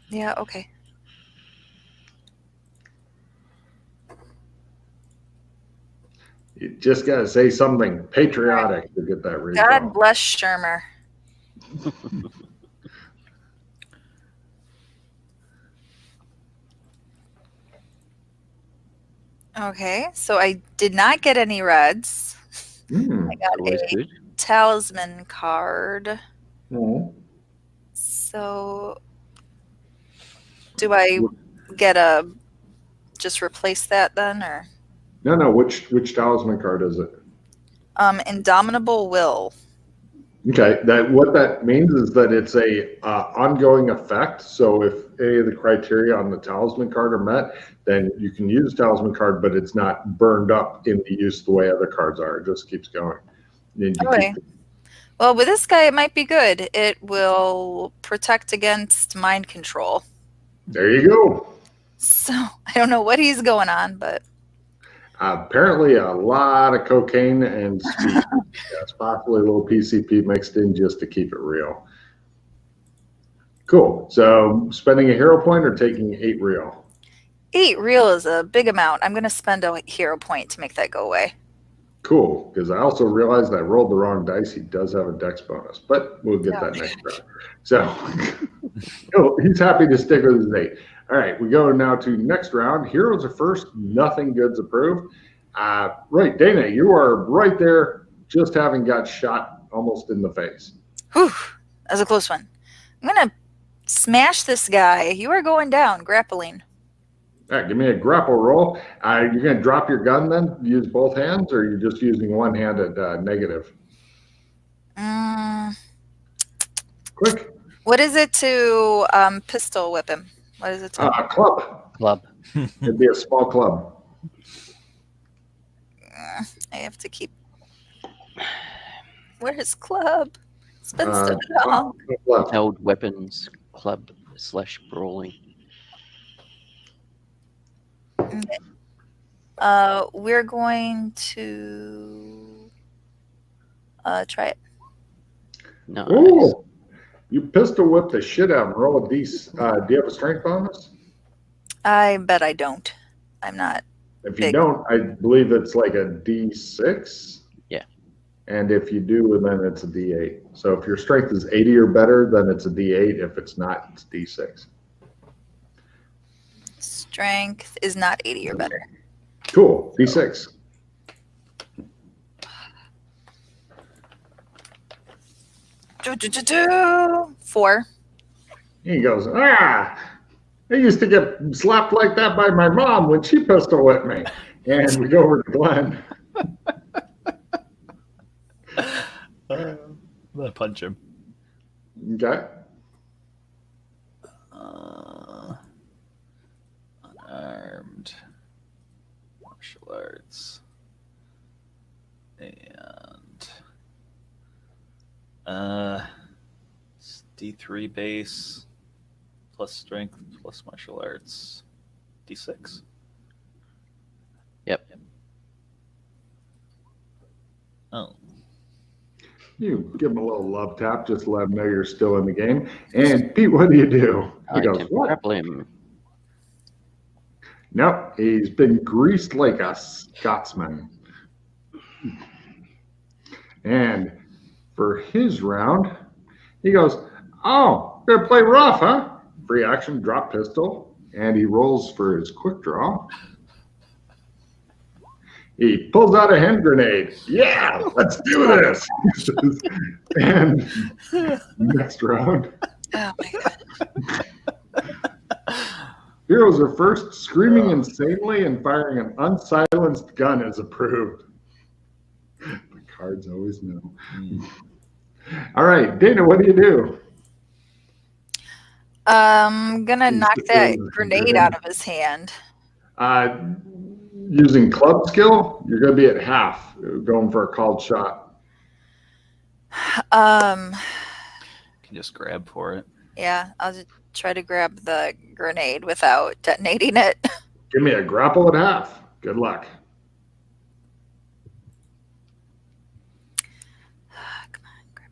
Yeah, okay. You just got to say something All right. patriotic to get that God redraw. bless Shermer. Okay, so I did not get any reds. I Hmm. got Always a good. talisman card. Hmm. So do I get a just replace that then, or No, no. Which talisman card is it? Indomitable Will? Okay, that what that means is that it's a ongoing effect. So if any of the criteria on the talisman card are met, then you can use talisman card, but it's not burned up in the use the way other cards are. It just keeps going. And you Okay. keep. Well, with this guy, it might be good. It will protect against mind control. There you go. So I don't know what he's going on, but Apparently, a lot of cocaine and speed. Yes, possibly a little PCP mixed in just to keep it real. Cool. So, spending a hero point or taking 8 real? 8 real is a big amount. I'm going to spend a hero point to make that go away. Cool, because I also realized I rolled the wrong dice. He does have a dex bonus, but we'll get Oh, that next round. So he's happy to stick with his 8. All right, we go now to next round. Heroes are first, nothing good's approved. Right, Dana, you are right there, just having got shot almost in the face. whew, that was a close one. I'm going to smash this guy. You are going down, grappling. All right, give me a grapple roll. You're going to drop your gun then? Use both hands, or you're just using one hand at negative? Mm, Quick. what is it to pistol whip him? What is it to? Club. Club. It'd be a small club. I have to keep. Where's club? It's been so long. Left. Held weapons club / brawling. Okay. We're going to try it. Nice. Ooh, you pistol whip the shit out of him. Roll a d. Do you have a strength bonus? I bet I don't. I'm not If you big. don't, I believe it's like a d6. Yeah. And if you do, then it's a d8. So if your strength is 80 or better, then it's a d8. If it's not, it's d6. Strength is not 80 or better. Cool. d6. Do. 4. He goes, I used to get slapped like that by my mom when she pistol whipped me. And we go over to Glenn. I'm gonna punch him. Okay. Unarmed martial arts and it's D3 base plus strength plus martial arts D6. Yep. Oh, You give him a little love tap, just let him know you're still in the game. And Pete, what do you do? He I goes, can what? grapple him. Nope, he's been greased like a Scotsman. And for his round, he goes, oh, gonna play rough, huh? Free action, drop pistol. And he rolls for his quick draw. He pulls out a hand grenade. Yeah, let's do this. And next round, Oh my god. heroes are first. Screaming insanely and firing an unsilenced gun is approved. The cards always know. All right, Dana, what do you do? I'm gonna He's knock that still- grenade out of his hand. Using club skill, you're going to be at half, going for a called shot. Um, can just grab for it. yeah, I'll just try to grab the grenade without detonating it. Give me a grapple at half. Good luck. Come on, grab.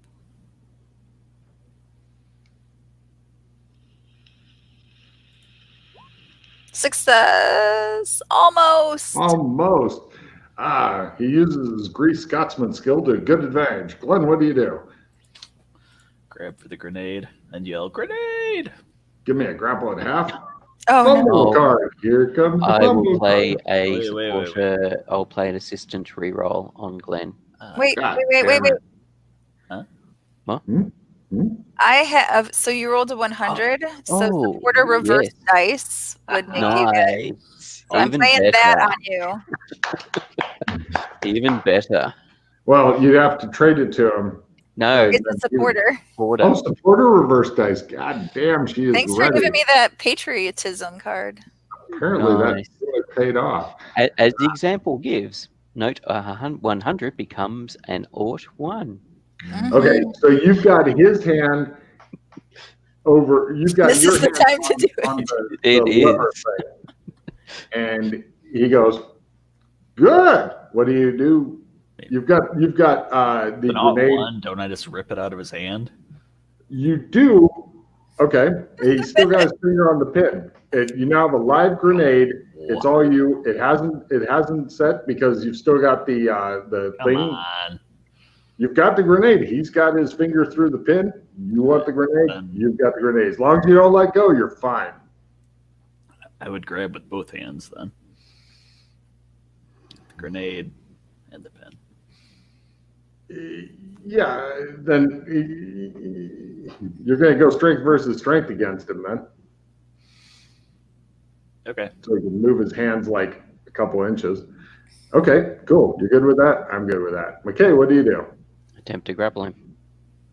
Success. Almost. Almost. He uses his Grease Scotsman skill to good advantage. Glenn, what do you do? Grab for the grenade and yell, "Grenade!" Give me a grapple at half. Oh, no. Fumble Oh. card. Here comes the I will fumble play card. a Wait. supporter. I'll play an assistant reroll on Glenn. Wait, God wait. damn it. I have. So you rolled a 100. So Oh, supporter reverse yes. dice would make you good. Nice. So I'm Even playing better. that on you. Even better. Well, you'd have to trade it to him. No, It's a supporter. supporter. Oh, supporter reverse dice. God damn, she is Thanks for ready. giving me that patriotism card. Apparently Nice. that really paid off. As the example gives, note 100 becomes an Ort 1. Okay, Mhm. so you've got his hand over. You've got This your is the hand time to do on it. the It lever is. thing. And he goes, "Good. What do you do? You've got the Not grenade. one. Don't I just rip it out of his hand? You do. Okay. He's still got his finger on the pin. You now have a live grenade. It's all you. It hasn't set because you've still got the Come thing. on. You've got the grenade. He's got his finger through the pin. You want the grenade? You've got the grenade. As long as you don't let go, you're fine. I would grab with both hands then. The grenade and the pen. Yeah, then you're going to go strength versus strength against him then. Okay. So he can move his hands like a couple inches. Okay, cool. You're good with that? I'm good with that. McKay, what do you do? Attempt to grapple him.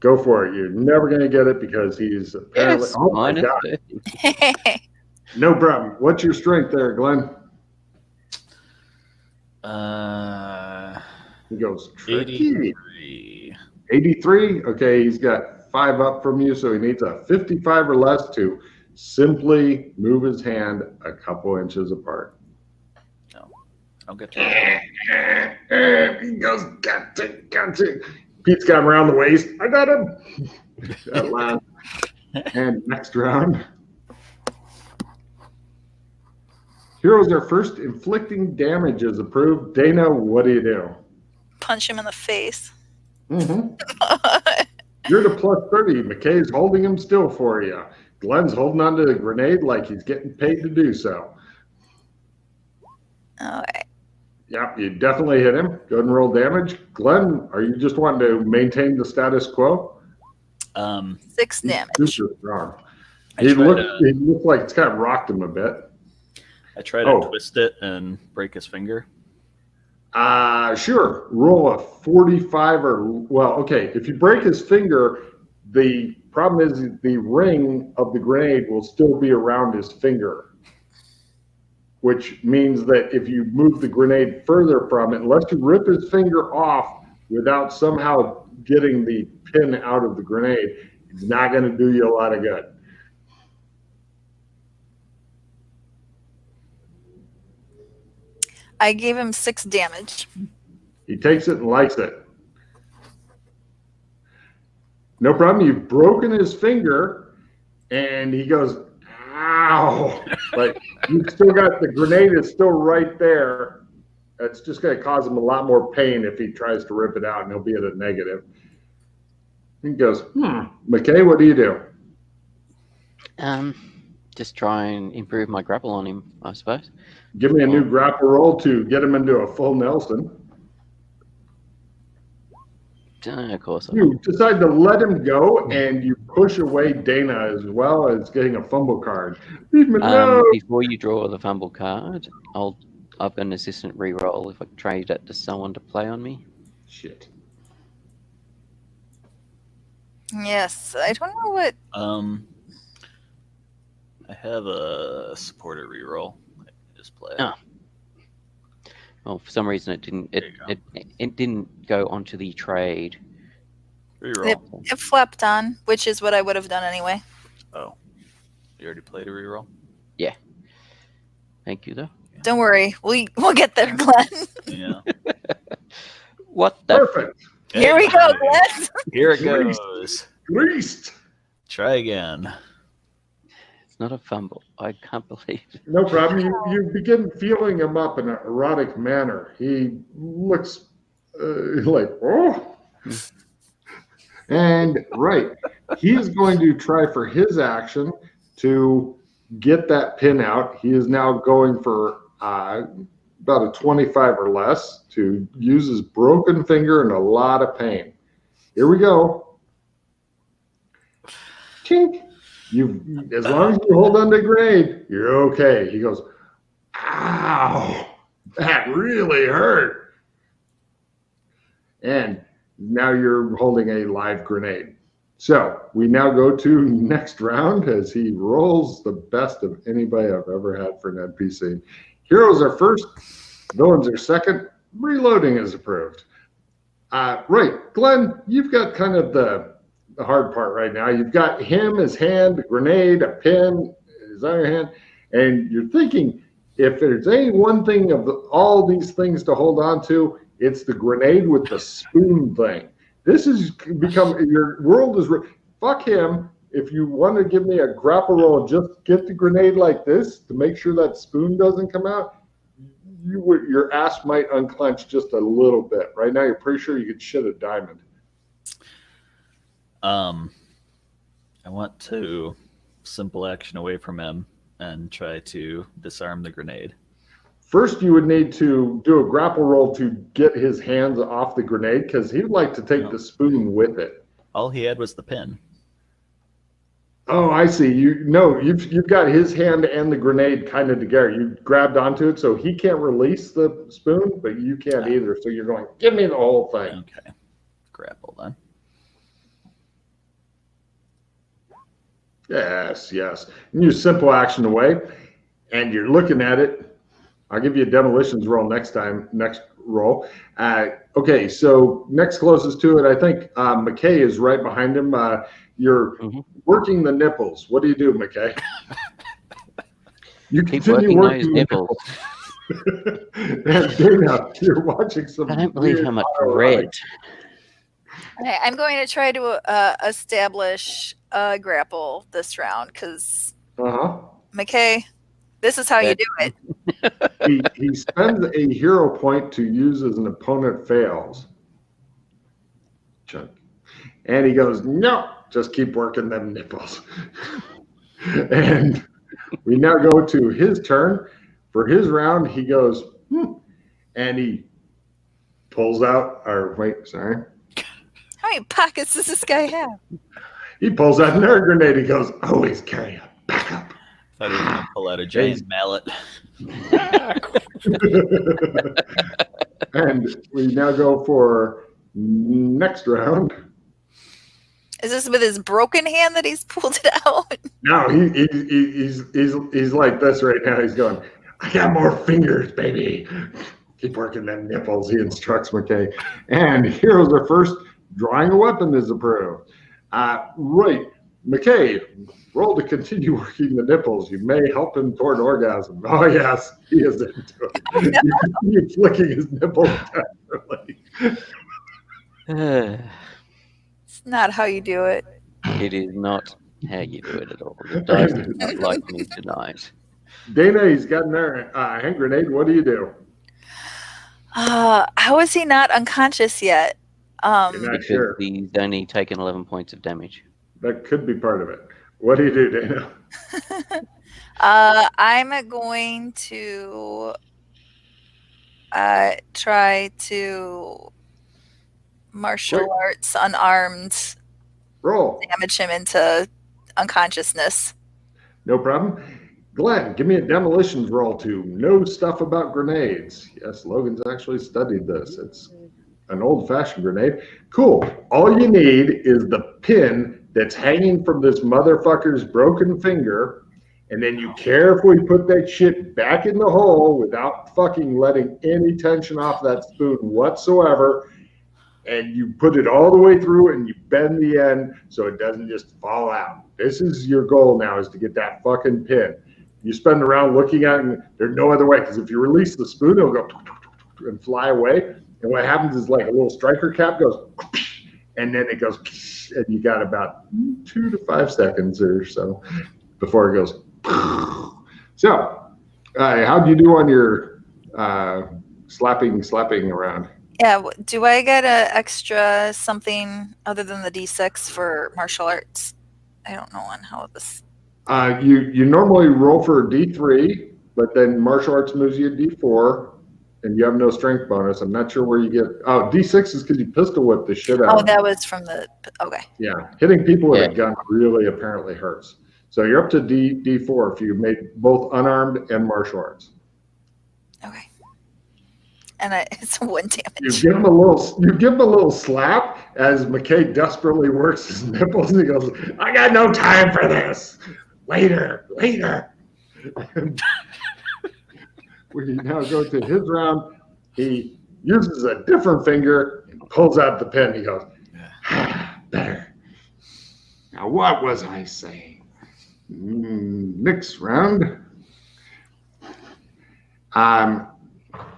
Go for it. You're never going to get it because he's apparently. Yes, Oh my minus God. 30. No problem. What's your strength there, Glenn? He goes, tricky. 83. 83? Okay, he's got 5 up from you, so he needs a 55 or less to simply move his hand a couple inches apart. No. I'll get to He goes, gotcha. Pete's got him around the waist. I got him. At last. And next round. Heroes are first. Inflicting damage is approved. Dana, what do you do? Punch him in the face. Mm-hmm. You're to plus 30. McKay's holding him still for you. Glenn's holding onto the grenade like he's getting paid to do so. Okay. Yep, you definitely hit him. Go ahead and roll damage. Glenn, are you just wanting to maintain the status quo? 6 damage. Super strong. He looked like it's kind of rocked him a bit. I try to twist it and break his finger. Sure. Roll a 45 or, well, okay. If you break his finger, the problem is the ring of the grenade will still be around his finger, which means that if you move the grenade further from it, unless you rip his finger off without somehow getting the pin out of the grenade, it's not going to do you a lot of good. I gave him 6 damage. He takes it and likes it. No problem. You've broken his finger, and he goes, ow. Like, you've still got the grenade is still right there. It's just going to cause him a lot more pain if he tries to rip it out, and he'll be at a negative. He goes, McKay, what do you do? Just try and improve my grapple on him, I suppose. Give me a new grapple roll to get him into a full Nelson. Of course. You decide to let him go, and you push away Dana as well as getting a fumble card. Leave him alone. Before you draw the fumble card, I've got an assistant reroll if I can trade it to someone to play on me. Shit. Yes. I don't know what. I have a supporter reroll. I can just play it. Oh. Well, for some reason it didn't go onto the trade. Reroll. It flapped on, which is what I would have done anyway. Oh. You already played a reroll? Yeah. Thank you, though. Don't worry. We'll get there, Glenn. Yeah. What the? Perfect. Here we go, Glenn. Here it goes. Greased. Try again. It's not a fumble. I can't believe it. No problem. You begin feeling him up in an erotic manner. He looks like, oh. And right, he is going to try for his action to get that pin out. He is now going for about a 25 or less to use his broken finger in a lot of pain. Here we go. Tink. As long as you hold on to the grenade, you're okay. He goes, ow, that really hurt. And now you're holding a live grenade. So we now go to next round as he rolls the best of anybody I've ever had for an NPC. Heroes are first, villains are second, reloading is approved. Right, Glenn, you've got kind of the hard part right now. You've got him, his hand, a grenade, a pin, his other hand, and you're thinking if there's any one thing of all these things to hold on to, it's the grenade with the spoon thing. This has become, your world is, fuck him. If you want to give me a grapple roll and just get the grenade like this to make sure that spoon doesn't come out, your ass might unclench just a little bit. Right now, you're pretty sure you could shit a diamond. I want to simple action away from him and try to disarm the grenade. First, you would need to do a grapple roll to get his hands off the grenade because he would like to take the spoon with it. All he had was the pin. Oh, I see. You've got his hand and the grenade kind of together. You grabbed onto it, so he can't release the spoon, but you can't either. So you're going, give me the whole thing. Okay. Grapple then. Yes. And you simple action away, and you're looking at it. I'll give you a demolitions roll next roll. Okay, so next closest to it, I think McKay is right behind him. You're working the nipples. What do you do, McKay? You Keep continue working those the nipples. And Dana, you're watching some. I don't believe how much autoerotic. red. Okay, I'm going to try to establish a grapple this round because McKay, this is how you do it. He spends a hero point to use as an opponent fails. Chuck. And he goes, no, just keep working them nipples. And we now go to his turn. For his round, he goes, and he pulls out, How many pockets does this guy have? He pulls out another grenade. He goes, always carry a backup. Thought he was going to pull out a giant mallet. And we now go for next round. Is this with his broken hand that he's pulled it out? No, he's like this right now. He's going, I got more fingers, baby. Keep working them nipples, he instructs McKay. And heroes are first. Drawing a weapon is approved. Right. McKay, roll to continue working the nipples. You may help him toward orgasm. Oh, yes, he is into it. You continue flicking his nipples desperately. It's not how you do it. It is not how you do it at all. The dice do not like me tonight. Dana, he's got another hand grenade. What do you do? How is he not unconscious yet? Because Sure. he's only taken 11 points of damage. That could be part of it. What do you do, Dana? I'm going to try to martial arts unarmed Roll. damage him into unconsciousness. No problem. Glenn, give me a demolitions roll to know stuff about grenades. Yes, Logan's actually studied this. It's an old-fashioned grenade. Cool. All you need is the pin that's hanging from this motherfucker's broken finger, and then you carefully put that shit back in the hole without fucking letting any tension off that spoon whatsoever, and you put it all the way through and you bend the end so it doesn't just fall out. This is your goal now, is to get that fucking pin. You spend around looking at it, and there's no other way, because if you release the spoon, it'll go and fly away. And what happens is like a little striker cap goes, and then it goes, and you got about 2 to 5 seconds or so before it goes. So, how'd you do on your slapping around? Yeah, do I get an extra something other than the D6 for martial arts? I don't know on how this... You normally roll for a D3, but then martial arts moves you a D4, and you have no strength bonus. I'm not sure where you get... Oh, D6 is because you pistol whip the shit out of that was from the... Okay. Yeah, hitting people with a gun really apparently hurts. So you're up to D4 if you made both unarmed and martial arts. Okay. And it's 1 damage. You give him a little slap as McKay desperately works his nipples, and he goes, "I got no time for this. Later." We now go to his round. He uses a different finger and pulls out the pen. He goes, "Better. Now, what was I saying? Next round.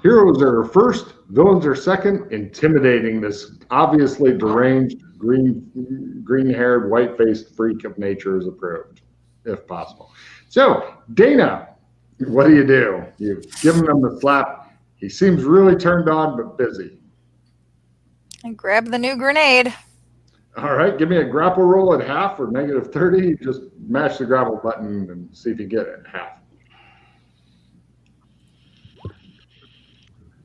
Heroes are first, villains are second. Intimidating this obviously deranged, green-haired, white-faced freak of nature is approved, if possible. So, Dana, what do? You've given him the slap. He seems really turned on, but busy. And grab the new grenade. All right, give me a grapple roll at half or -30. Just mash the grapple button and see if you get it at half.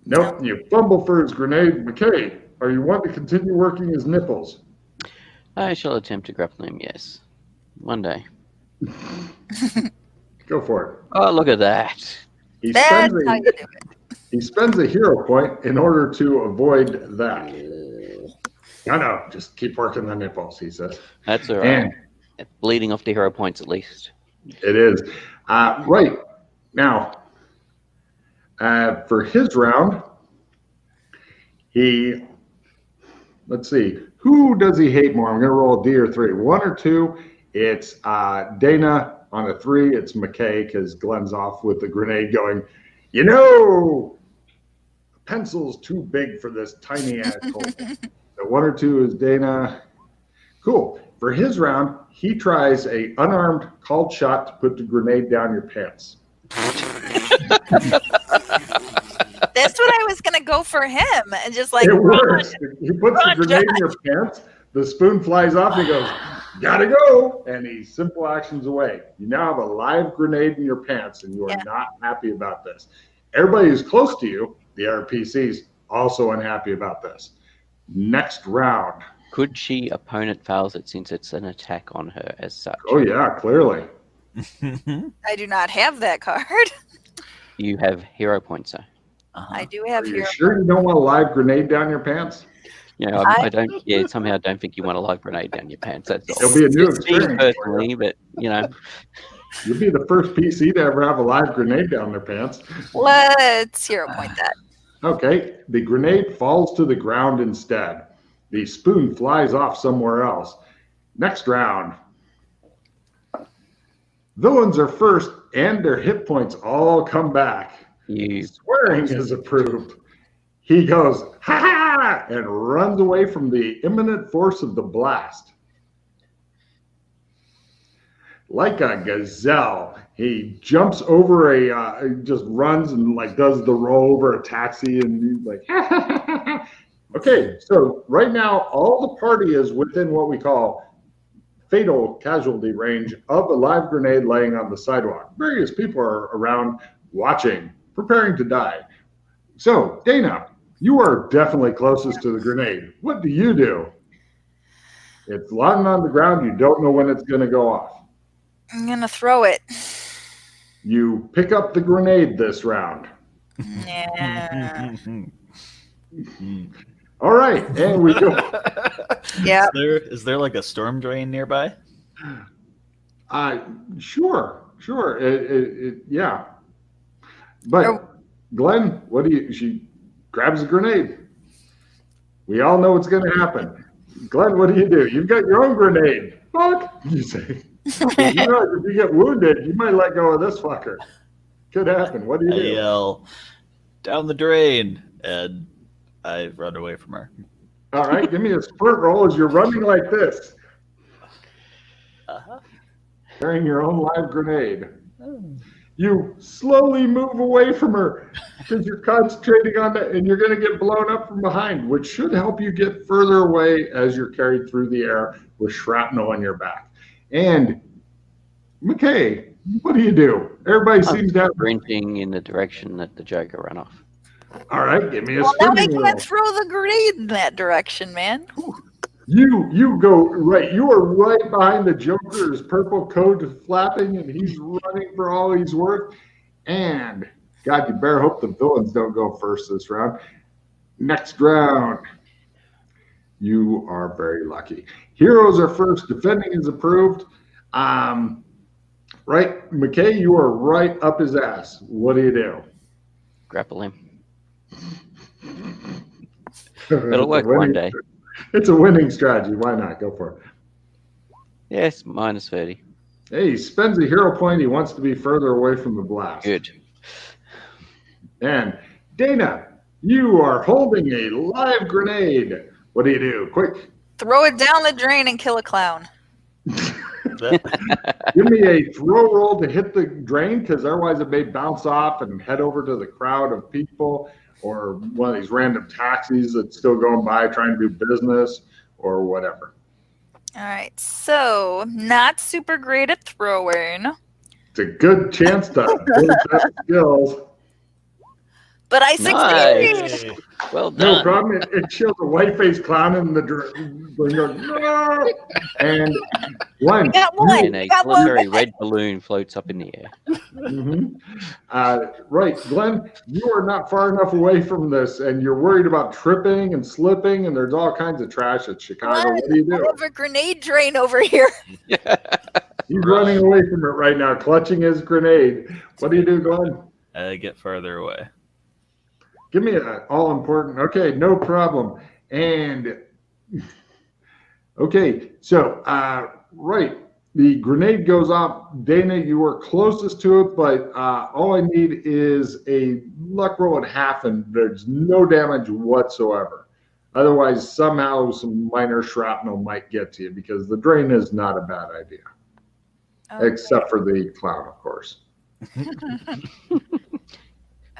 Nope, you fumble for his grenade. McKay, are you want to continue working his nipples? I shall attempt to grapple him, yes. One day. Go for it. Oh, look at that. That's how you do it. He spends a hero point in order to avoid that. No, just keep working the nipples, he says. That's all right. Bleeding off the hero points, at least. It is. Right. Now, for his round, let's see, who does he hate more? I'm going to roll a D or 3. 1 or 2, it's Dana. On a 3, it's McKay, because Glenn's off with the grenade going, a pencil's too big for this tiny asshole. So 1 or 2 is Dana. Cool. For his round, he tries a unarmed called shot to put the grenade down your pants. That's what I was gonna go for him, and just like it works. He puts the grenade in your pants. The spoon flies off. And he goes, "Gotta go!" And he simple actions away. You now have a live grenade in your pants, and you are not happy about this. Everybody who's close to you, the RPCs, also unhappy about this. Next round. Could she opponent fails it since it's an attack on her as such? Oh yeah, clearly. I do not have that card. You have hero points, though. I do have hero points. Sure you don't want a live grenade down your pants? Yeah, I don't. Yeah, somehow I don't think you want a live grenade down your pants. That's all. It'll be a new experience. Personally, but you'll be the first PC to ever have a live grenade down their pants. Let's hero point that. Okay, the grenade falls to the ground instead. The spoon flies off somewhere else. Next round. Villains are first, and their hit points all come back. Swearing is approved. He goes, "Ha ha!" and runs away from the imminent force of the blast. Like a gazelle, he jumps over he just runs and does the roll over a taxi, and he's like, "Ha ha ha ha!" Okay, so right now all the party is within what we call fatal casualty range of a live grenade laying on the sidewalk. Various people are around watching, preparing to die. So, Dana, you are definitely closest to the grenade. What do? It's lying on the ground. You don't know when it's going to go off. I'm going to throw it. You pick up the grenade this round. Yeah. All right, and we go. Yeah. Is there like a storm drain nearby? Sure. Yeah. But Glenn, she grabs a grenade. We all know what's going to happen. Glenn, what do? You've got your own grenade. Fuck, you say. If you get wounded, you might let go of this fucker. Could happen. What do? I yell, "Down the drain!" and I run away from her. All right, give me a sprint roll as you're running like this. Carrying your own live grenade. You slowly move away from her because you're concentrating on that, and you're going to get blown up from behind, which should help you get further away as you're carried through the air with shrapnel on your back. And McKay, what do? Everybody seems to have sprinting in the direction that the Joker ran off. All right, give me a now they sprinting roll. can't throw the grenade in that direction, man. You go right. You are right behind the Joker's purple coat flapping, and he's running for all he's worth. And God, you better hope the villains don't go first this round. Next round, you are very lucky. Heroes are first. Defending is approved. Right, McKay, you are right up his ass. What do? Grapple him. It'll work one day. It's a winning strategy. Why not? Go for it. Yes, minus 30. Hey, he spends a hero point. He wants to be further away from the blast. Good. And Dana, you are holding a live grenade. What do? Quick. Throw it down the drain and kill a clown. Give me a throw roll to hit the drain, because otherwise it may bounce off and head over to the crowd of people or one of these random taxis that's still going by trying to do business or whatever. All right, so not super great at throwing. It's a good chance to build that skills. But I succeeded. Nice. Well done. No problem. It shows a white-faced clown in the no! And one. Got one. And a Got one. very red balloon floats up in the air. Right, Glenn, you are not far enough away from this, and you're worried about tripping and slipping, and there's all kinds of trash at Chicago. What do? I have a grenade drain over here. He's running away from it right now, clutching his grenade. What do, Glenn? I get further away. Give me an all-important. Okay, no problem. And okay, so right, the grenade goes off. Dana, you are closest to it, but all I need is a luck roll at half, and there's no damage whatsoever. Otherwise, somehow some minor shrapnel might get to you, because the drain is not a bad idea, except for the clown, of course.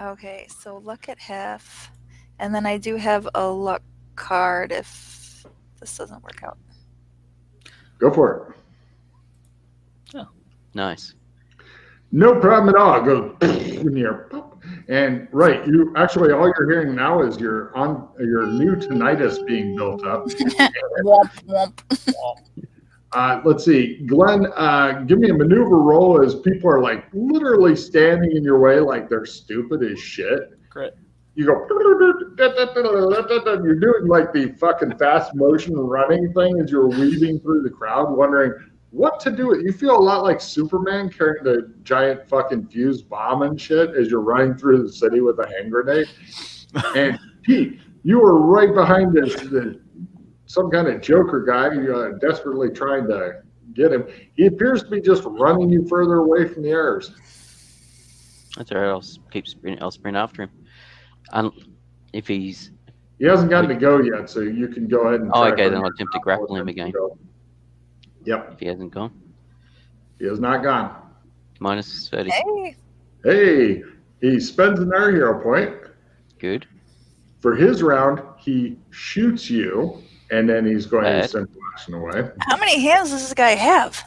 Okay, so luck at half. And then I do have a luck card if this doesn't work out. Go for it. Oh, nice. No problem at all. Go in here. And right, you actually all you're hearing now is your new tinnitus being built up. Womp, womp. Let's see, Glenn, give me a maneuver roll as people are like literally standing in your way like they're stupid as shit. Great. You go, you're doing like the fucking fast motion running thing as you're weaving through the crowd, wondering what to do. You feel a lot like Superman carrying the giant fucking fused bomb and shit as you're running through the city with a hand grenade. And Pete, you were right behind some kind of Joker guy, desperately trying to get him. He appears to be just running you further away from the errors. That's all right. I'll sprint after him. If he's... He hasn't gotten to go yet, so you can go ahead and... Oh, okay, then I'll attempt to grapple him again. Yep. If he hasn't gone. He has not gone. Minus 30. Hey, he spends an air hero point. Good. For his round, he shoots you, and then he's going to send action away. How many hands does this guy have?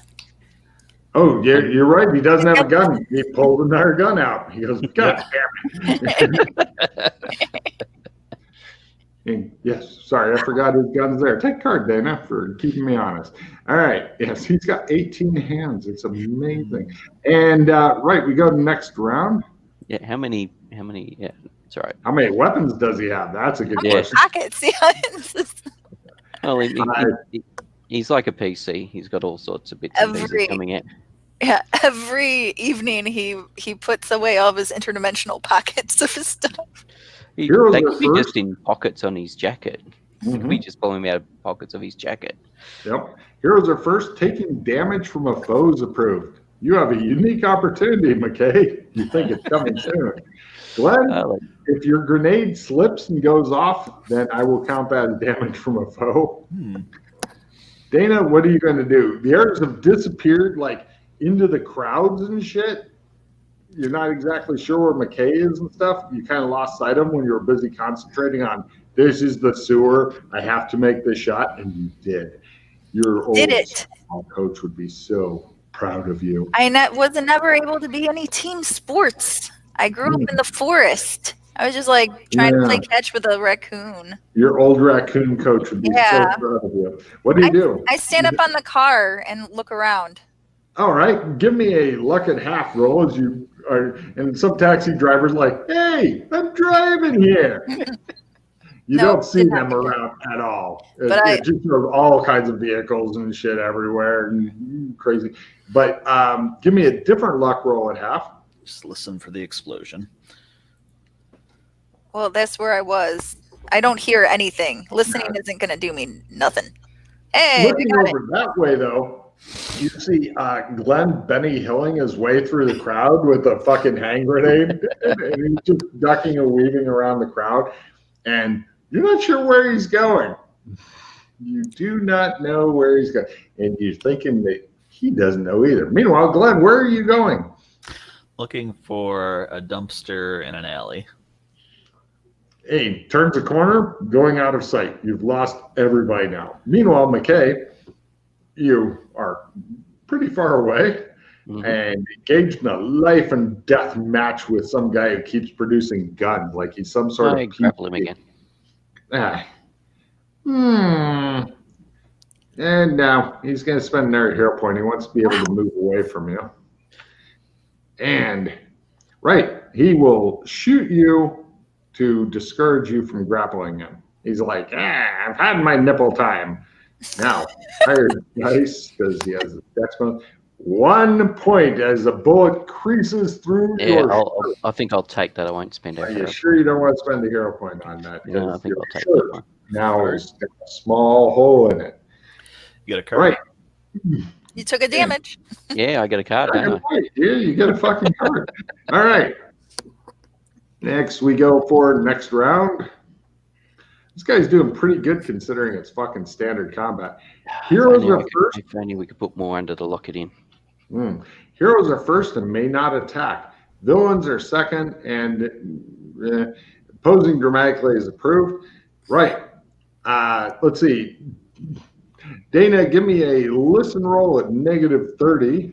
Oh, you're right. He doesn't have a gun. He pulled another gun out. He goes, God damn it. Yes, sorry, I forgot his gun's there. Take card, Dana, for keeping me honest. All right, yes, he's got 18 hands. It's amazing. And right, we go to the next round. Yeah, how many? Yeah, it's all right. How many weapons does he have? That's a good question. Pockets. Well, he's like a PC. He's got all sorts of bits and pieces coming out. Yeah, every evening he puts away all of his interdimensional pockets of his stuff. They could be just in pockets on his jacket. Mm-hmm. Could be just pulling out of pockets of his jacket. Yep. Heroes are first. Taking damage from a foe is approved. You have a unique opportunity, McKay. You think it's coming soon. Glenn, if your grenade slips and goes off, then I will count that as damage from a foe. Dana, what are you going to do? The arrows have disappeared like into the crowds and shit. you're not exactly sure where McKay is and stuff. You kind of lost sight of him when you were busy concentrating on, this is the sewer. I have to make this shot. And you did. Your old coach would be so proud of you. I wasn't never able to be any team sports. I grew up in the forest. I was just like trying to play catch with a raccoon. Your old raccoon coach would be so proud of you. What do you do? I stand up on the car and look around. All right. Give me a luck and half roll as you are. And some taxi driver's like, hey, I'm driving here. You don't see them around at all. It just shows all kinds of vehicles and shit everywhere and crazy. But give me a different luck roll at half. Just listen for the explosion. Well, that's where I was. I don't hear anything. Listening isn't going to do me nothing. Hey, looking over that way, though, you see Glenn Benny Hilling his way through the crowd with a fucking hand grenade. And he's just ducking and weaving around the crowd. And you're not sure where he's going. You do not know where he's going. And you're thinking that he doesn't know either. Meanwhile, Glenn, where are you going? Looking for a dumpster in an alley. Hey, turns a corner, going out of sight. You've lost everybody now. Meanwhile, McKay, you are pretty far away and engaged in a life and death match with some guy who keeps producing guns, like he's some sort of grapple him again. And now he's going to spend another hero point. He wants to be able to move away from you. And, he will shoot you to discourage you from grappling him. He's like, I've had my nipple time. Now, higher dice, because he has a dex bonus. 1 point as the bullet creases through your I think I'll take that. I won't spend it. Are you sure you don't want to spend a hero point on that? No, I think I'll take that one. Now there's a small hole in it. You got a card. You took a damage. Yeah, I got a card. Yeah, you get a fucking card. All right. Next, we go for next round. This guy's doing pretty good considering it's fucking standard combat. Heroes are first. If only we could put more under the lock it in. Heroes are first and may not attack. Villains are second and opposing dramatically is approved. Let's see. Dana, give me a listen roll at -30.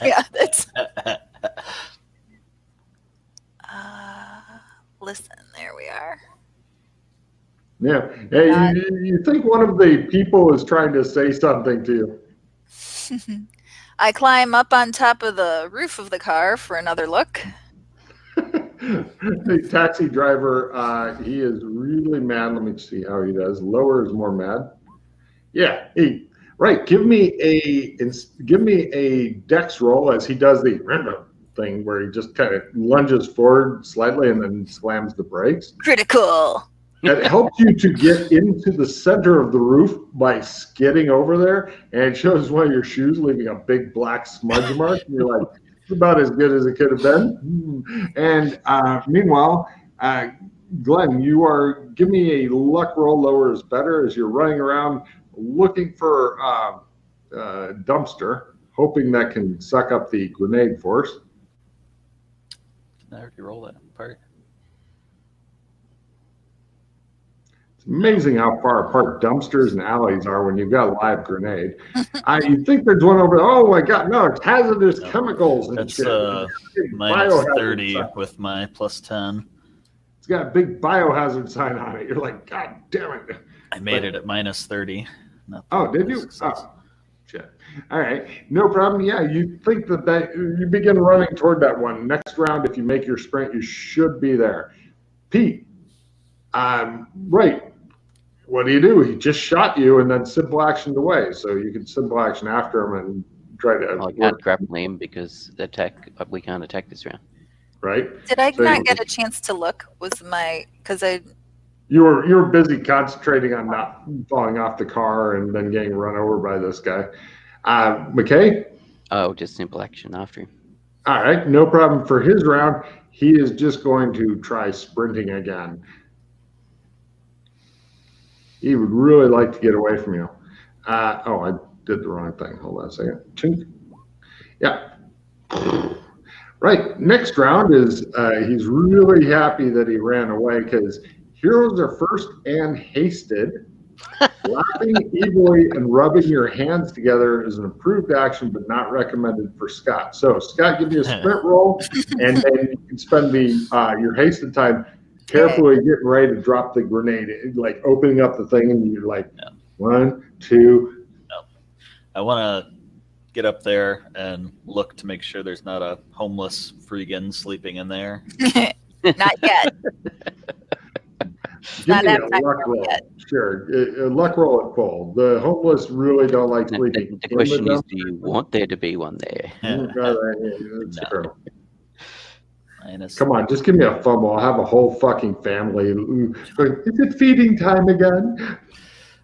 Yeah, that's. Listen, there we are. Yeah. Hey, you think one of the people is trying to say something to you? I climb up on top of the roof of the car for another look. The taxi driver, he is really mad. Let me see how he does. Lower is more mad. Yeah. Give me a dex roll as he does the random thing where he just kind of lunges forward slightly and then slams the brakes. Critical. It helps you to get into the center of the roof by skidding over there, and it shows one of your shoes leaving a big black smudge mark. And you're like, it's about as good as it could have been. And meanwhile, Glenn, give me a luck roll. Lower is better as you're running around looking for a dumpster, hoping that can suck up the grenade force. Did I already roll that part? It's amazing how far apart dumpsters and alleys are when you've got a live grenade. You think there's one over there. Oh my God, no, it's hazardous chemicals and that's, shit. -30 with my +10. It's got a big biohazard sign on it. You're like, God damn it. I made it at -30. Oh, did you? Oh, shit. All right, no problem. Yeah, you think that you begin running toward that one. Next round, if you make your sprint, you should be there. Pete, what do? He just shot you and then simple actioned away. So you can simple action after him and try to. I can't grapple him because we can't attack this round. Right. Did I not get a chance to look? You were busy concentrating on not falling off the car and then getting run over by this guy. McKay? Oh, just simple action after him. All right, no problem. For his round, he is just going to try sprinting again. He would really like to get away from you. I did the wrong thing. Hold on a second. Chink. Yeah. Right. Next round is he's really happy that he ran away because heroes are first and hasted. Laughing evilly and rubbing your hands together is an approved action, but not recommended for Scott. So, Scott, give me a sprint roll, and then you can spend the your hasted time carefully getting ready to drop the grenade, like opening up the thing, and you're like, 1, 2. I want to get up there and look to make sure there's not a homeless freegan sleeping in there. Not yet. Give me a luck roll. Yet. Sure. A luck roll at full. The homeless really don't like sleeping. The question is, do you want there to be one there? That's true. Come on, just give me a fumble. I'll have a whole fucking family. Is it feeding time again?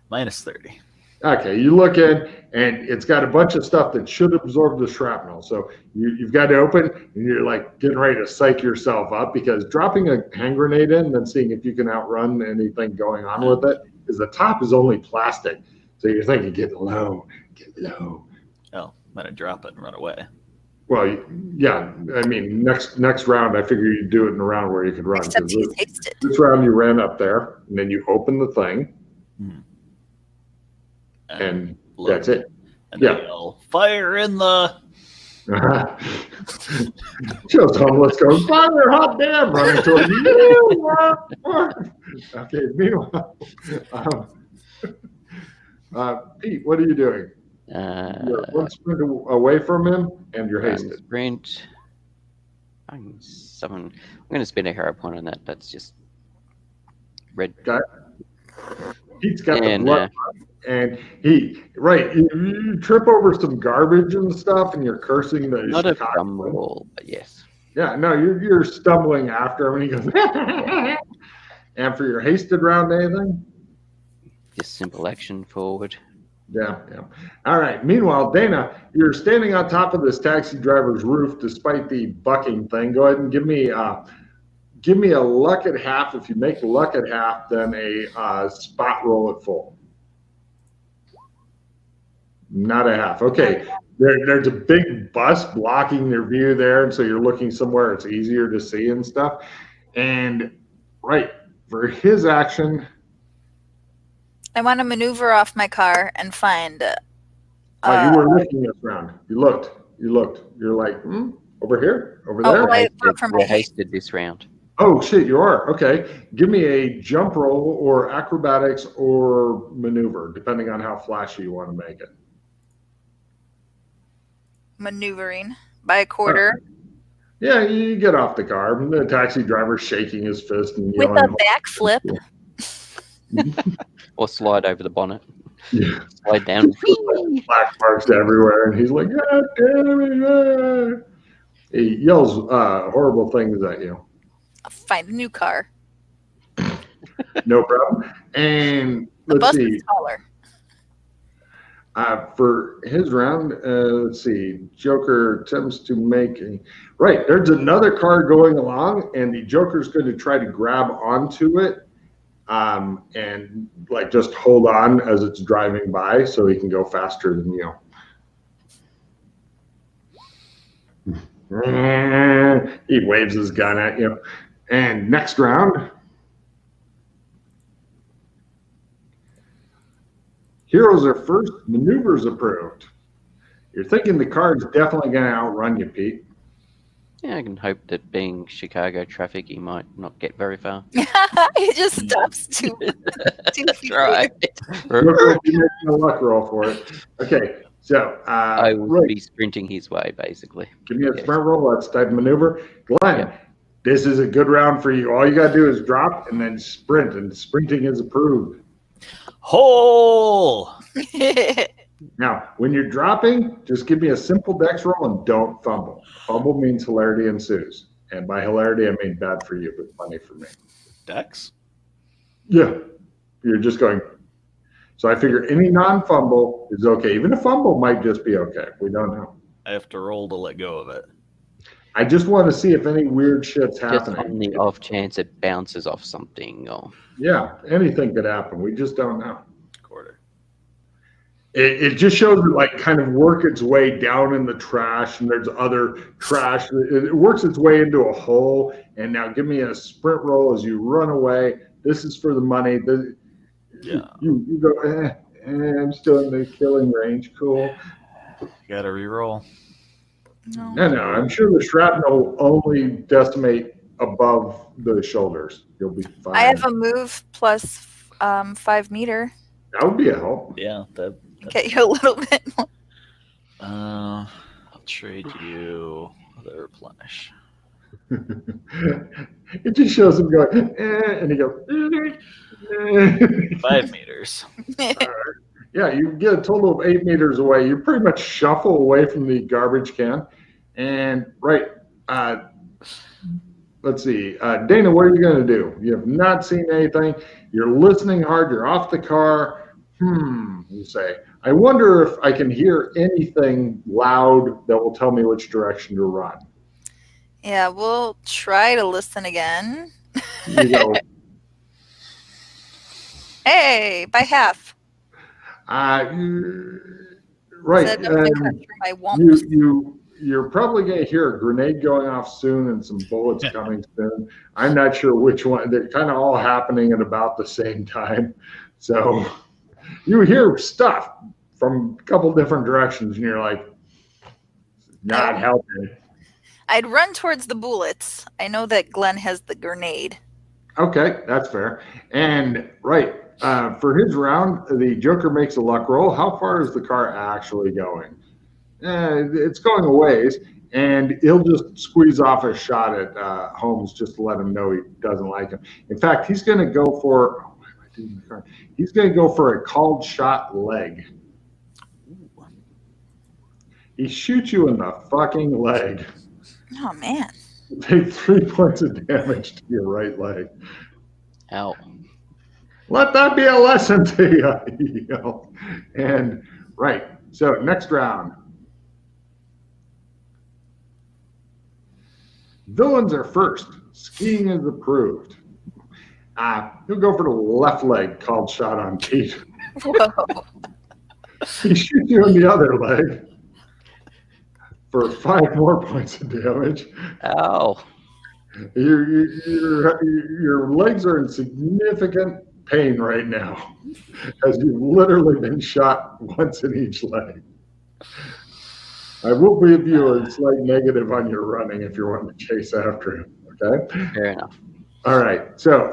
-30. Okay, you look in, and it's got a bunch of stuff that should absorb the shrapnel. So you've got to open, and you're like getting ready to psych yourself up because dropping a hand grenade in and then seeing if you can outrun anything going on with it, because the top is only plastic. So you're thinking, get low. Oh, I'm going to drop it and run away. Well, yeah. I mean, next round, I figure you'd do it in a round where you could run. Except he's hasted. This round, you ran up there, and then you open the thing. And that's it. And I'll fire in the. Just homeless goes, fire, hot damn, running toward you. Okay, meanwhile, Pete, what are you doing? You're one sprint away from him, and you're hasted. Sprint. I'm going to spend a hero point on that. That's just red. Okay. Pete's got the blood. And you trip over some garbage and stuff, and you're cursing the not a fumble, but yes. Yeah, no, you're stumbling after him, and he goes. And for your hasted round, anything? Just simple action forward. Yeah. All right. Meanwhile, Dana, you're standing on top of this taxi driver's roof, despite the bucking thing. Go ahead and give me a luck at half. If you make luck at half, then a spot roll at full. Not a half. Okay. There's a big bus blocking their view there, and so you're looking somewhere it's easier to see and stuff. And for his action, I want to maneuver off my car and find. You were looking this round. You looked. You're like, over here, over there. We're hasted this round. Oh shit, you are. Okay. Give me a jump roll or acrobatics or maneuver, depending on how flashy you want to make it. Maneuvering by a quarter. Yeah, you get off the car. The taxi driver's shaking his fist and yelling. With a backflip. Or slide over the bonnet. Yeah. Slide down. Black marks everywhere, and he's like, God damn it. He yells horrible things at you. I'll find a new car. No problem. And the bus is taller. For his round, let's see. Joker attempts to make there's another car going along, and the Joker's going to try to grab onto it, and just hold on as it's driving by, so he can go faster than you. He waves his gun at you. And next round, heroes are first, maneuvers approved. You're thinking the car's definitely going to outrun you, Pete. Yeah, I can hope that being Chicago traffic, he might not get very far. He just stops too. That's right. You're making a luck roll for it. Okay, so I will be sprinting his way, basically. Give me a sprint roll. Let's type maneuver. Glenn, this is a good round for you. All you got to do is drop and then sprint, and sprinting is approved. Hole! Now, when you're dropping, just give me a simple dex roll and don't fumble. Fumble means hilarity ensues. And by hilarity, I mean bad for you, but funny for me. Dex? Yeah. You're just going. So I figure any non-fumble is okay. Even a fumble might just be okay. We don't know. I have to roll to let go of it. I just want to see if any weird shit's happening. Just on the off chance it bounces off something. Or... Yeah, anything could happen. We just don't know. Quarter. It just shows it like kind of work its way down in the trash, and there's other trash. It works its way into a hole. And now give me a sprint roll as you run away. This is for the money. Yeah. You go, I'm still in the killing range. Cool. Gotta reroll. No, I'm sure the shrapnel will only decimate above the shoulders. You'll be fine. I have a move plus 5 meter. That would be a help. Yeah, Get you a little bit more. I'll trade you the replenish. It just shows him going, and he goes, 5 meters. Yeah, you get a total of 8 meters away. You pretty much shuffle away from the garbage can. And, let's see. Dana, what are you going to do? You have not seen anything. You're listening hard. You're off the car. You say, I wonder if I can hear anything loud that will tell me which direction to run. Yeah, we'll try to listen again. You go, hey, by half. right. You're probably going to hear a grenade going off soon and some bullets coming soon. I'm not sure which one. They're kind of all happening at about the same time. So you hear stuff from a couple different directions, and you're like, not helping. I'd run towards the bullets. I know that Glenn has the grenade. Okay, that's fair. And for his round, the Joker makes a luck roll. How far is the car actually going? It's going a ways, and he'll just squeeze off a shot at Holmes just to let him know he doesn't like him. In fact, he's going to go for. He's going to go for a called shot leg. He shoots you in the fucking leg. Oh, man. Take 3 points of damage to your right leg. Ow. Let that be a lesson to you. And, so next round. Villains are first. Skiing is approved. He'll go for the left leg, called shot on Pete. Whoa. He shoots you in the other leg for 5 more points of damage. Ow. Your legs are in significant pain right now, as you've literally been shot once in each leg. I will give you a slight negative on your running if you're wanting to chase after him. Okay. Fair enough. All right. So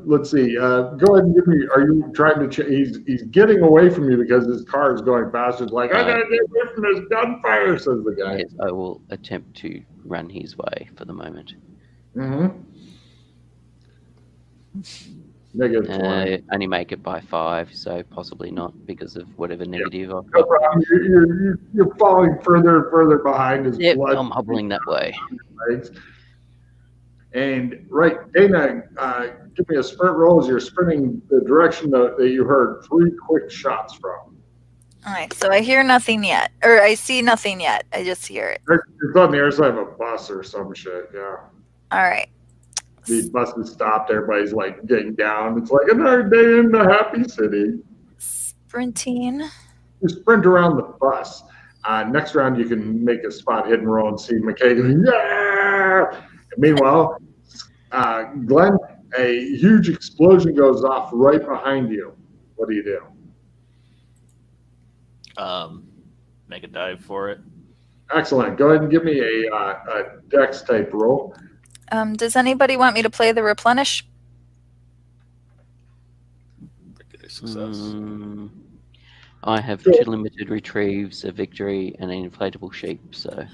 let's see. Go ahead and give me. Are you trying to? He's getting away from you because his car is going faster. It's like I gotta get away from this gunfire, says the guy. Yes, I will attempt to run his way for the moment. Mm-hmm. Negative 20. Only make it by 5, so possibly not because of whatever negative I've No got. problem. You're falling further and further behind his blood. I'm hobbling that way. And Dana, give me a sprint roll as you're sprinting the direction that you heard 3 quick shots from. All right, so I hear nothing yet, or I see nothing yet. I just hear it. It's on the other side of a bus or some shit. Yeah. All right. The bus is stopped. Everybody's like getting down. It's like another day in the happy city. Sprinting. You sprint around the bus. Next round, you can make a spot hidden roll and see McKay going, yeah! And meanwhile, Glenn, a huge explosion goes off right behind you. What do you do? Make a dive for it. Excellent. Go ahead and give me a dex type roll. Does anybody want me to play the replenish? Regular success. I have 2 limited retrieves, a victory, and an inflatable sheep. So,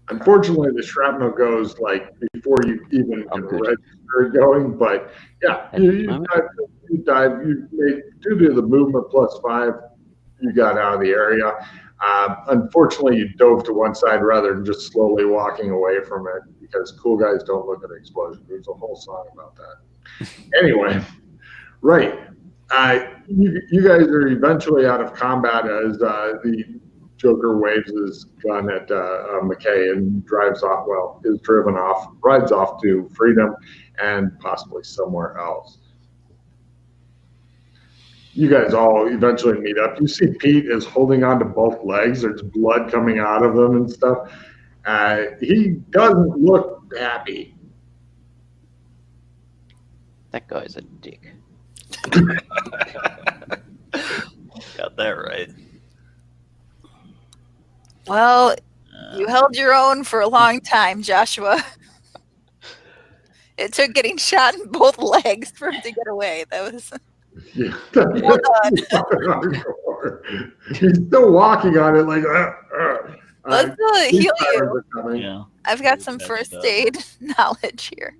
unfortunately, the shrapnel goes like before you even register going. But yeah, you dive. You made due to the movement plus 5. You got out of the area. Unfortunately, you dove to one side rather than just slowly walking away from it because cool guys don't look at explosions. There's a whole song about that. Anyway, you guys are eventually out of combat as the Joker waves his gun at McKay and drives off. Well, is driven off, rides off to freedom and possibly somewhere else. you guys all eventually meet up. You see Pete is holding on to both legs. There's blood coming out of him and stuff. He doesn't look happy. That guy's a dick. Got that right. Well, you held your own for a long time, Joshua. It took getting shot in both legs for him to get away. That was well done. He's still walking on it like let's heal you. Yeah. I've got some first aid knowledge here.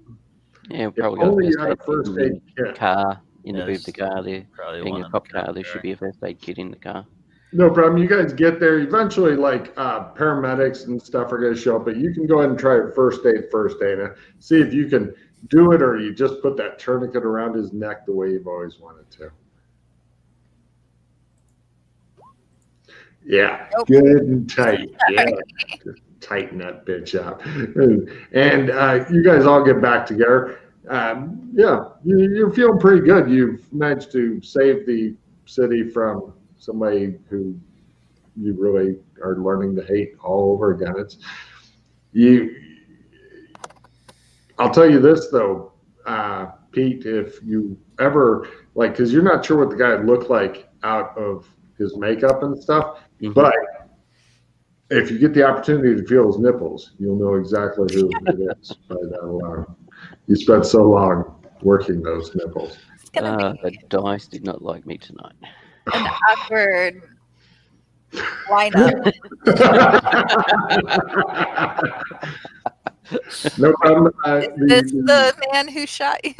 Yeah, probably got a first aid kit. Car in the boot of the car there. Being a cop car, there should be a first aid kit in the car. No problem. You guys get there. Eventually, like paramedics and stuff are going to show up, but you can go ahead and try first aid and see if you can do it, or you just put that tourniquet around his neck the way you've always wanted to. Yeah, nope. Good and tight. Yeah, just tighten that bitch up. And you guys all get back together. Yeah, you're feeling pretty good. You've managed to save the city from somebody who you really are learning to hate all over again. I'll tell you this though, Pete, if you ever because you're not sure what the guy looked like out of his makeup and stuff, but if you get the opportunity to feel his nipples, you'll know exactly who it is. By that you spent so long working those nipples. The dice did not like me tonight. An awkward lineup. No problem. Is this the man who shot you?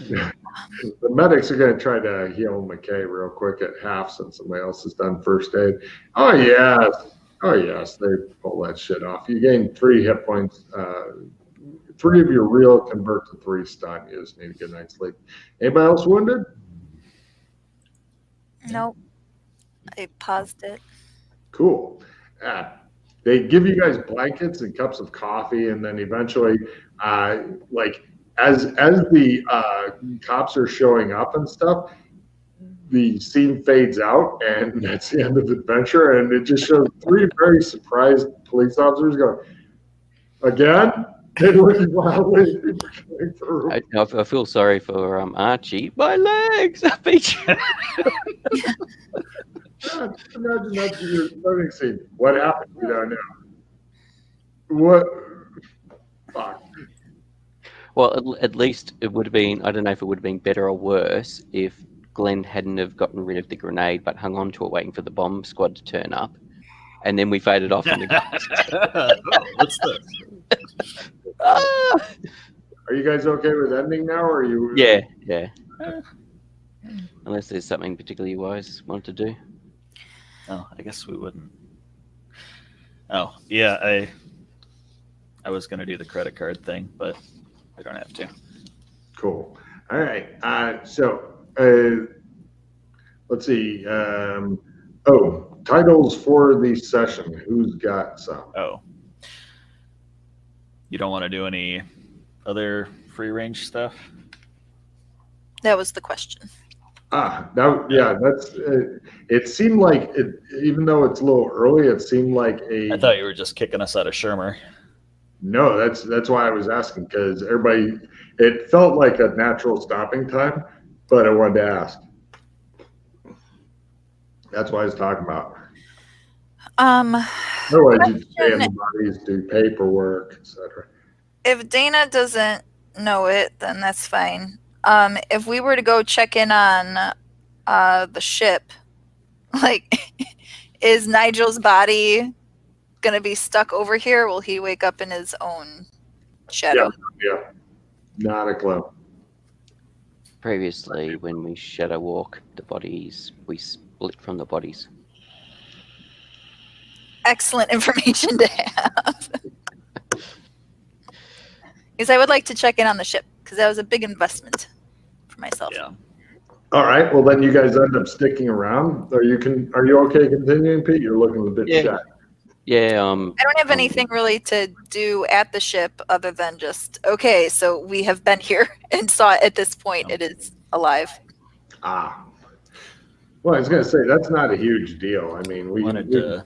The medics are going to try to heal McKay real quick at half since somebody else has done first aid. Oh yes, they pull that shit off. You gain 3 hit points. 3 of your real convert to 3 stun. You just need to get a night's sleep. Anybody else wounded? Nope. I paused it. Cool. They give you guys blankets and cups of coffee, and then eventually, as the cops are showing up and stuff, the scene fades out, and that's the end of the adventure. And it just shows 3 very surprised police officers going, again? They're looking wildly. I feel sorry for Archie. My legs! I beat you. Imagine that's your learning scene. What happened? You don't know. What? Fuck. Well, at least it would have been, I don't know if it would have been better or worse if Glenn hadn't have gotten rid of the grenade but hung on to it waiting for the bomb squad to turn up. And then we faded off in the What's this? Are you guys okay with ending now, or are you? Yeah. Unless there's something particularly you guys want to do. Oh, I guess we wouldn't. Oh, yeah, I was going to do the credit card thing, but we don't have to. Cool. All right. So let's see. Titles for the session. Who's got some? Oh. You don't want to do any other free range stuff? That was the question. That's it seemed like it, even though it's a little early, it seemed like I thought you were just kicking us out of Shermer. No, that's why I was asking, because it felt like a natural stopping time, but I wanted to ask. That's what I was talking about. Otherwise, you'd stay in the bodies, do paperwork, etc. If Dana doesn't know it, then that's fine. If we were to go check in on the ship, is Nigel's body gonna be stuck over here? Will he wake up in his own shadow? Yeah. Not a clue. Previously, when we shadow walk the bodies, we split from the bodies. Excellent information to have. Because I would like to check in on the ship, because that was a big investment for myself. Yeah. All right. Well, then you guys end up sticking around. Are you okay continuing, Pete? You're looking a bit shy. Yeah. I don't have anything really to do at the ship other than just, okay, so we have been here and saw it at this point. It is alive. Ah. Well, I was going to say, that's not a huge deal. I mean, we wanted to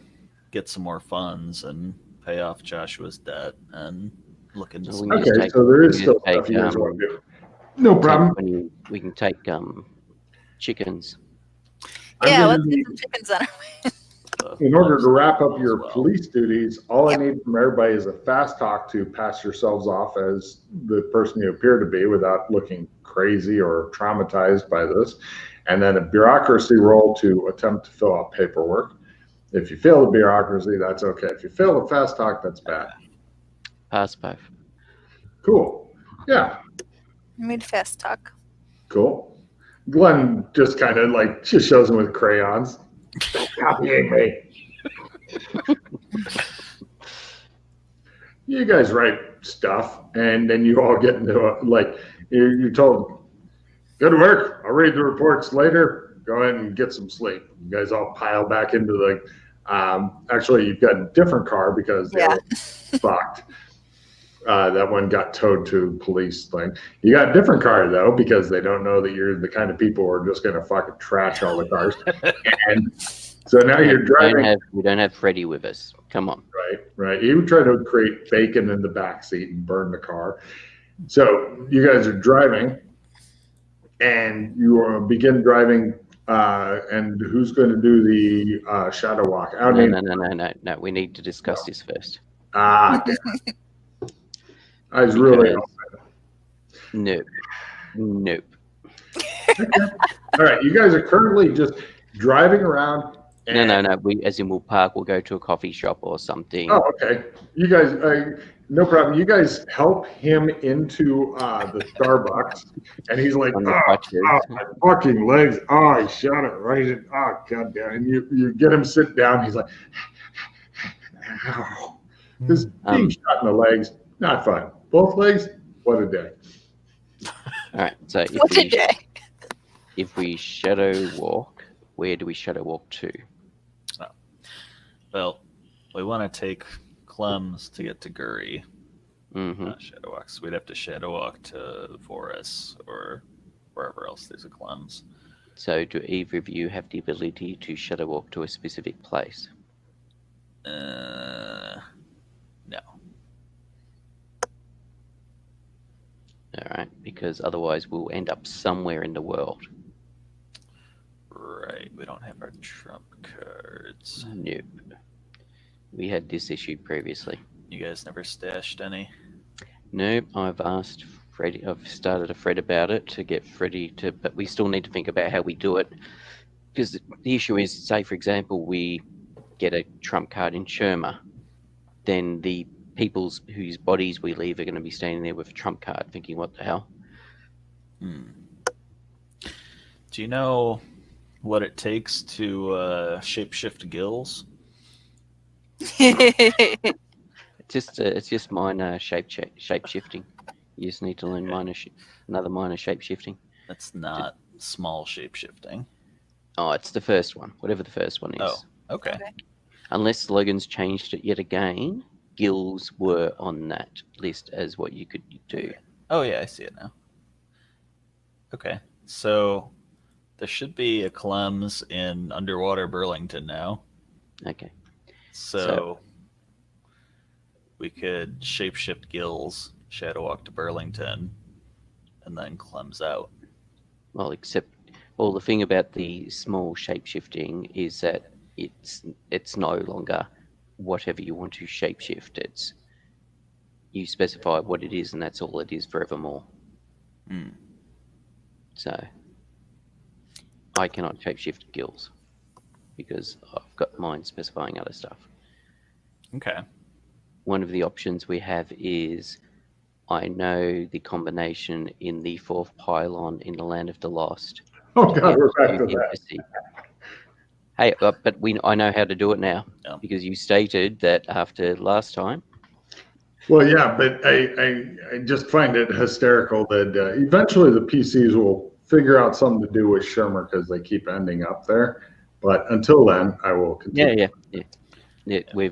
get some more funds and pay off Joshua's debt and look into some. Okay, so there is still stuff you guys want to do. No problem. We can take chickens. Yeah, let's get some chickens on our way. In order to wrap up your police duties, all I need from everybody is a fast talk to pass yourselves off as the person you appear to be without looking crazy or traumatized by this. And then a bureaucracy roll to attempt to fill out paperwork. If you fail the bureaucracy, that's okay. If you fail the fast talk, that's bad. Pass both. Cool. Yeah. You made fast talk. Cool. Glenn just kind of like just shows him with crayons. Copying me. You guys write stuff, and then you all get into you're told, "Good work. I'll read the reports later. Go ahead and get some sleep." You guys all pile back into actually, you've got a different car because they were fucked. That one got towed to police thing. You got a different car though because they don't know that you're the kind of people who are just going to fucking trash all the cars. And so now you're driving. We don't have Freddie with us. Come on. Right. You try to create bacon in the back seat and burn the car. So you guys are driving, and you begin driving. And who's going to do the shadow walk? No. We need to discuss this first. Damn. I was really Nope. All right, you guys are currently just driving around. And no. We'll park. We'll go to a coffee shop or something. Oh, okay. You guys, no problem. You guys help him into the Starbucks, and he's like, my fucking legs. Oh, he shot it right in. Oh, God damn. And you get him sit down. He's like, ow. This being shot in the legs, not fun. Both legs, what a day. All right. So if we shadow walk, where do we shadow walk to? Oh. Well, we want to take Clem's to get to Guri. Shadow walks. We'd have to shadow walk to Voris or wherever else there's a Clem's. So do either of you have the ability to shadow walk to a specific place? No. All right, because otherwise we'll end up somewhere in the world. Right, we don't have our trump cards. Nope. We had this issue previously. You guys never stashed any? Nope, I've asked Freddie, I've started a thread about it to get Freddie to, but we still need to think about how we do it. Because the issue is, say for example, we get a trump card in Sherma, then the people whose bodies we leave are going to be standing there with a trump card thinking, what the hell? Do you know what it takes to shapeshift gills? It's just minor shape shifting. You just need to learn another minor shape shifting. That's not small shape shifting. Oh, it's the first one, whatever the first one is. Oh, okay. Unless Logan's changed it yet again, gills were on that list as what you could do. Oh yeah, I see it now. Okay, so there should be a Clem's in underwater Burlington now. Okay. So we could shapeshift gills, shadow walk to Burlington, and then Clem's out. Well, the thing about the small shape-shifting is that it's no longer whatever you want to shapeshift. It's you specify what it is, and that's all it is forevermore. So I cannot shapeshift gills because I've got mine specifying other stuff. Okay. One of the options we have is I know the combination in the fourth pylon in the Land of the Lost. Oh God, we're back to that. Hey, but I know how to do it now because you stated that after last time. Well, yeah, but I just find it hysterical that eventually the PCs will figure out something to do with Shermer because they keep ending up there. But until then, I will continue. Yeah.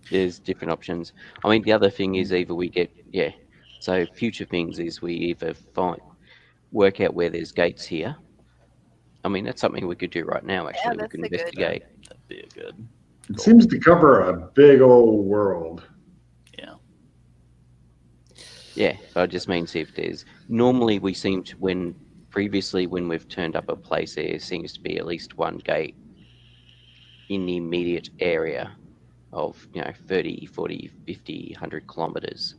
There's different options. I mean, the other thing is either we get so future things is we either work out where there's gates here, I mean, that's something we could do right now, actually. We could investigate. That'd be a good goal. It seems to cover a big old world. Yeah. Yeah, I just mean see if there's... Normally we seem to, previously when we've turned up a place, there seems to be at least one gate in the immediate area of, 30, 40, 50, 100 kilometers.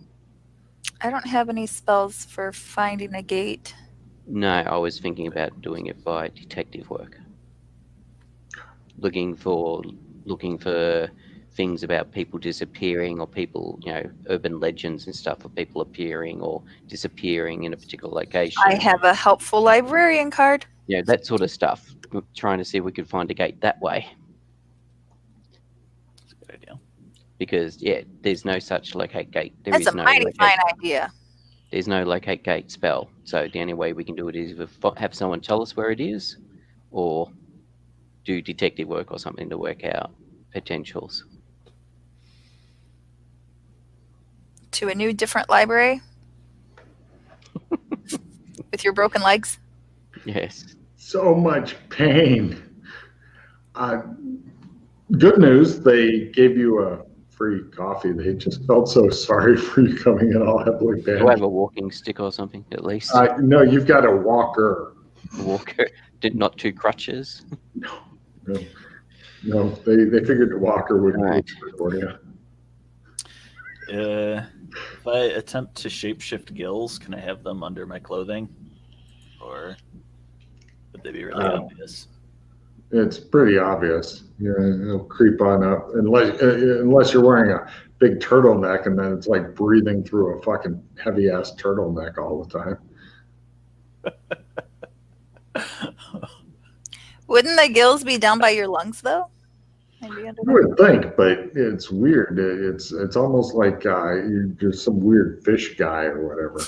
I don't have any spells for finding a gate. No, I was thinking about doing it by detective work. Looking for things about people disappearing, or people, urban legends and stuff of people appearing or disappearing in a particular location. I have a helpful librarian card. That sort of stuff. We're trying to see if we could find a gate that way. That's a good idea. Because, there's no such locate gate. That's a mighty fine idea. There's no locate gate spell. So the only way we can do it is either have someone tell us where it is, or do detective work or something to work out potentials. To a new, different library? With your broken legs? Yes. So much pain. Good news, they gave you a free coffee. They just felt so sorry for you coming in all heavily bandaged. Do I have a walking stick or something, at least? No, you've got a walker. A walker? Not two crutches? No, they figured the walker would be for you. If I attempt to shapeshift gills, can I have them under my clothing? Or would they be really obvious? It's pretty obvious. It'll creep on up unless you're wearing a big turtleneck, and then it's like breathing through a fucking heavy ass turtleneck all the time. Wouldn't the gills be down by your lungs, though? Maybe under I would think, but it's weird. It's almost like you're just some weird fish guy or whatever.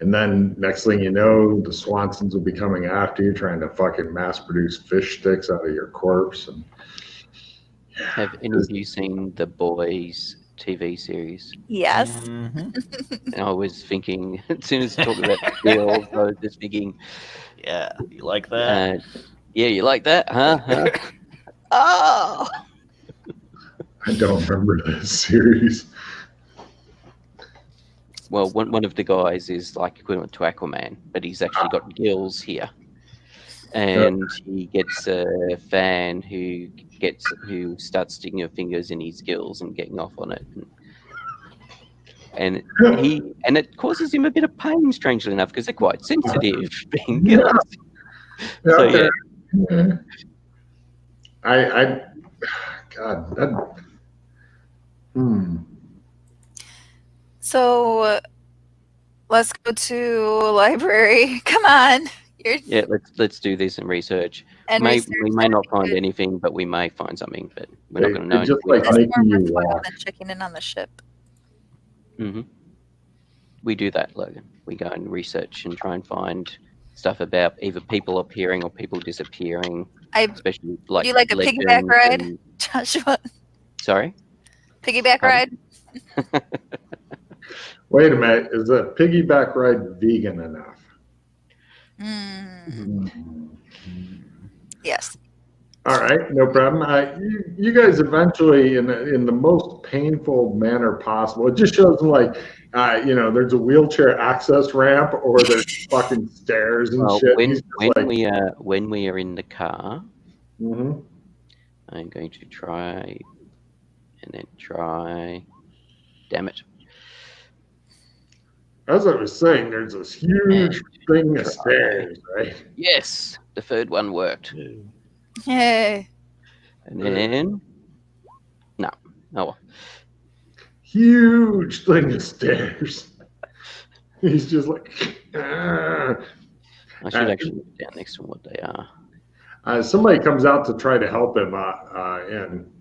And then next thing you know, the Swansons will be coming after you, trying to fucking mass produce fish sticks out of your corpse. And have any of you seen The Boys TV series? Yes. And I was thinking, as soon as you talk about gills, I was just thinking, yeah, you like that? You like that, huh? Oh! I don't remember this series. Well, one of the guys is like equivalent to Aquaman, but he's actually got gills here, and he gets a fan who starts sticking her fingers in his gills and getting off on it, and it causes him a bit of pain, strangely enough, because they're quite sensitive, being gills. So God, that. So let's go to library. Come on. Let's do this and research. We may not find anything, but we may find something. But we're not going to know. Just like making you walk. Than checking in on the ship. Mm-hmm. We do that, Logan. We go and research and try and find stuff about either people appearing or people disappearing. Especially like. Do you like a piggyback ride, Joshua? Sorry. Piggyback ride. Wait a minute, is a piggyback ride vegan enough? Yes. All right, no problem. You guys eventually, in the most painful manner possible, it just shows them like, there's a wheelchair access ramp or there's fucking stairs and shit. When we are in the car, I'm going to try and then try. Damn it. As I was saying, there's this huge thing of stairs, right? Yes, the third one worked. Yay. And then, no. Oh well. Huge thing of stairs. He's just like, I should actually look down next to what they are. Somebody comes out to try to help him, and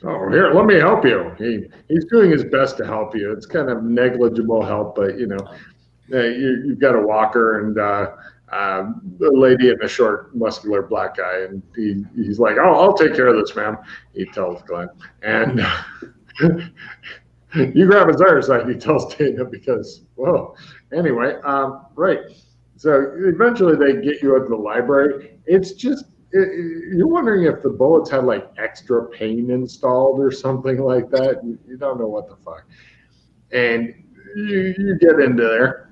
oh, here, let me help you. He's doing his best to help you. It's kind of negligible help, but you've got a walker and a lady and a short, muscular black guy, and he's like, "Oh, I'll take care of this, ma'am." He tells Glenn, and You grab his other side, he tells Dana, because, whoa. Anyway, right. So eventually they get you at the library. It's just, you're wondering if the bullets had like extra paint installed or something like that. You don't know what the fuck. And you get into there,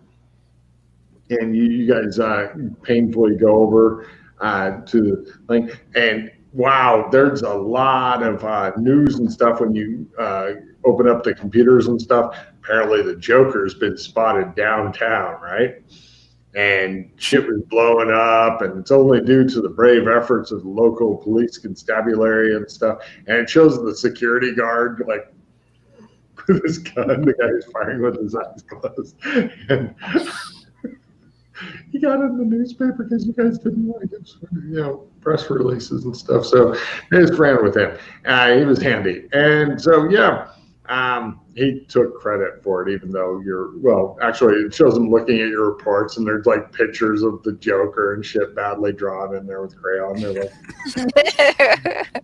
and you guys painfully go over to the thing. And wow, there's a lot of news and stuff when you open up the computers and stuff. Apparently the Joker's been spotted downtown, right? And shit was blowing up, and it's only due to the brave efforts of the local police constabulary and stuff. And it shows the security guard like with his gun, the guy who's firing with his eyes closed. And he got it in the newspaper because you guys didn't like it, press releases and stuff. So I just ran with him. He was handy. And so, yeah, he took credit for it, even though actually it shows him looking at your reports, and there's like pictures of the Joker and shit badly drawn in there with crayon. They're like,